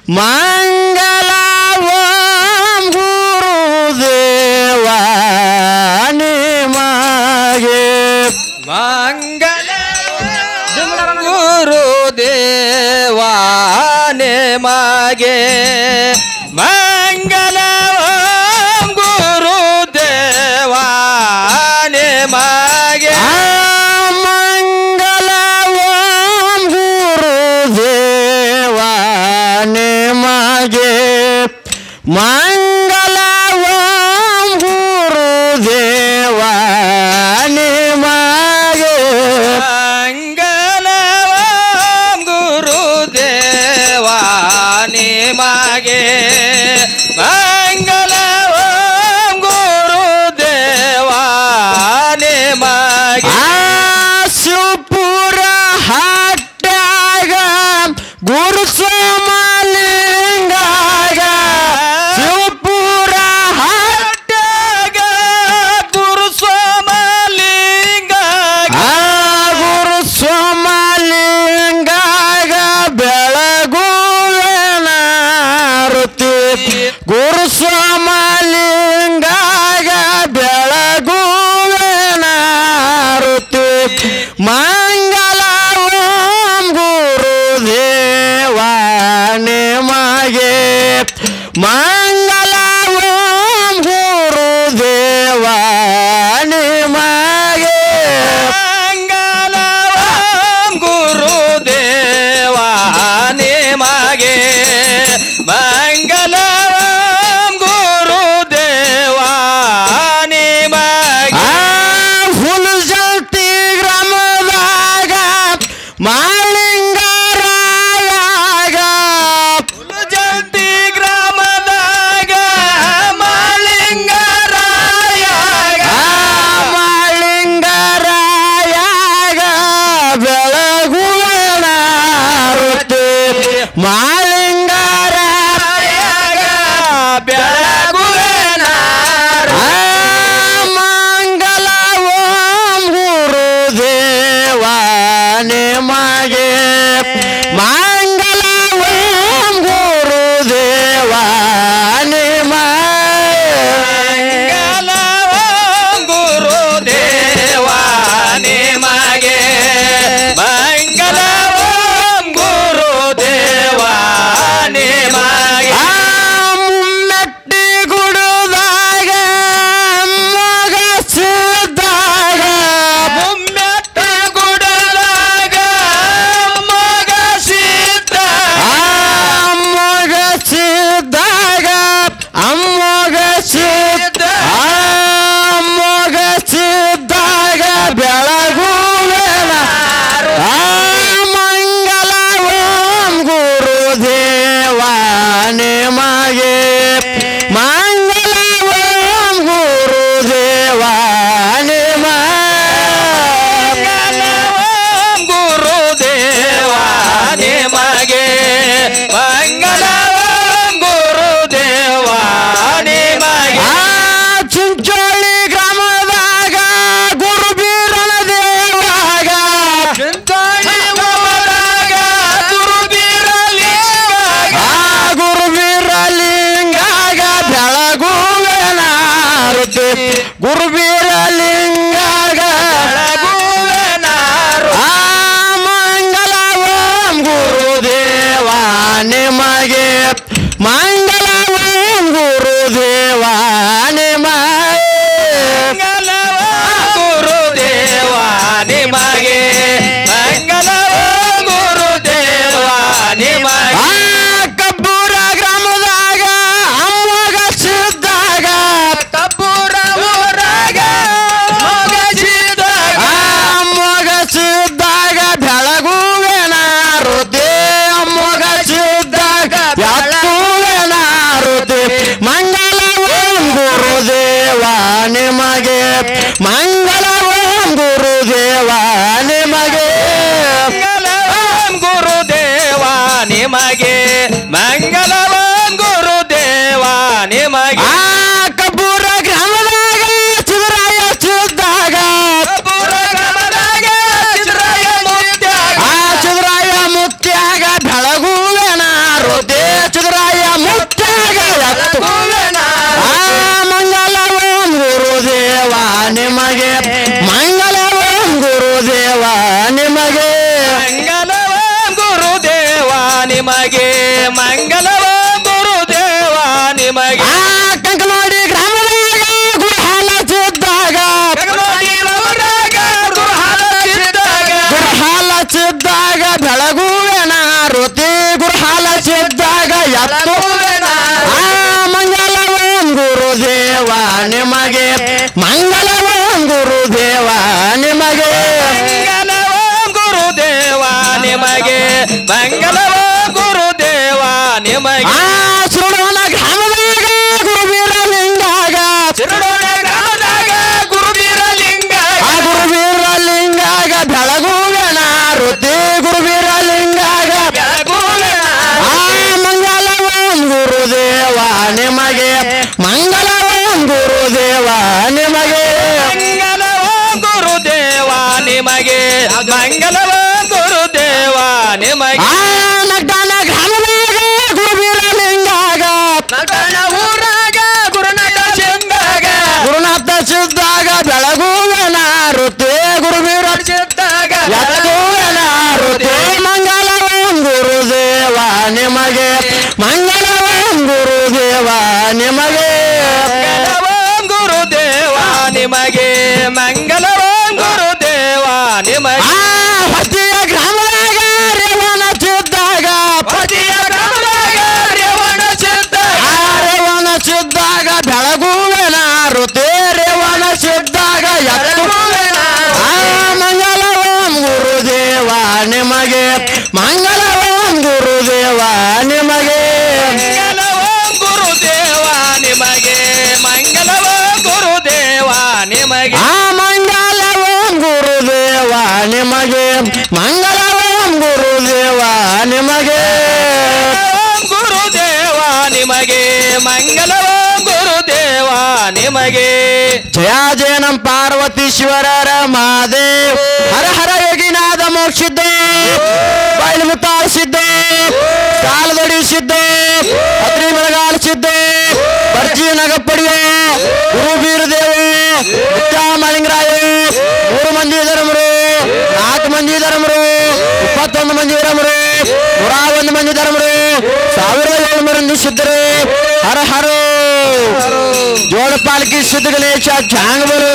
ಮಂಗಲ ಓಂ ಗುರುದೇವ ನಿಮಗೆ ಮಂಗಲ ಗುರುದೇವ ನಿಮಗೆ ಮಂಗಲ ಗುರುದೇವ ನಿಮಗೆ ಮಂಗಲ ಓಂ ಗುರುದೇವ ನಿಮಗೆ ಮಂಗಲ ಓಂ ಗುರುದೇವ ನಿಮಗೆ ಮಂಗಲವ ಗುರುದೇವ ನಿಮಗೆ ನಗ್ದಾನ ಗ್ರಾಮದಾಗ ಗುರುಬೀರಲಿಂಗಾಗ ನಟನ ಊರಾಗ ಗುರುನಾಥ ಸಿದ್ಧಾಗ ಗುರುನಾಥ ಸಿದ್ಧಾಗ ಬೆಳಗುವನ ಋತೆ ಗುರುಬೀರ ಸಿದ್ಧಾಗ ಬೆಳಗುವನ ಋತೆ ಮಂಗಲವಂ ಗುರುದೇವ ನಿಮಗೆ ಮಂಗಲವಂ ಗುರುದೇವ ನಿಮಗೆ ಮಂಗಲವ ಗುರುದೇವ ನಿಮಗೆ ಮಂಗಲವ ಗುರುದೇವ ನಿಮಗೆ ಹತ್ತಿಯ ಗ್ರಾಮದಾಗ ರೇವಣ ಸಿದ್ಧಾಗ ಪತಿಯ ಗ್ರಾಮದಾಗ ರೇವಣ ಸಿದ್ಧಾಗ ರೇವಣ ಸಿದ್ಧಾಗ ಬೆಳಗುವನ ಋತೆ ರೇವಣ ಸಿದ್ಧಾಗ ಮಂಗಲವಂ ಗುರುದೇವ ನಿಮಗೆ ಮಂಗಲವಂ ಗುರುದೇವ ನಿಮಗೆ ಮಂಗಲವ ಗುರುದೇವ ನಿಮಗೆ ಮಂಗಲವ ಗುರುದೇವ ನಿಮಗೆ ಮಂಗಲವಂ ಗುರುದೇವ ನಿಮಗೆ ಮಂಗಲವಂ ಗುರುದೇವ ನಿಮಗೆ ಗುರುದೇವ ನಿಮಗೆ ಮಂಗಲವ ಗುರುದೇವ ನಿಮಗೆ ಜಯ ಜಯ ನಂ ಪಾರ್ವತೀಶ್ವರರ ಮಹಾದೇವ್ ಹರ ಹರ ಯೋಗಿನಾಥ ಮೋಕ್ಷಿದ್ದ ಬಯಲು ಮುತ್ತಾಳಿಸಿದ್ದ ಕಾಲದೊಡಿಸಿದ್ದ ಅಗ್ನಿ ಬೆಳಗಾಲಿಸಿದ್ದ ಬರ್ಜಿ ನಗಪ್ಪಡಿಯ ಗುರು ಬೀರದೇವ ಮಾಳಿಂಗರಾಯ 3 ಮಂದಿ ಧರ್ಮರು 4 ಮಂದಿ ಧರ್ಮರು 21 ಮಂದಿ ಧರ್ಮರು 101 ಮಂದಿ ಧರ್ಮರು 1700 ಸಿದ್ಧರು ಹರ ಹರ ಜೋಡ ಪಾಲಕಿ ಸಿದ್ಧ ಗಣೇಶ ಚಾಂಗ್ ಬರು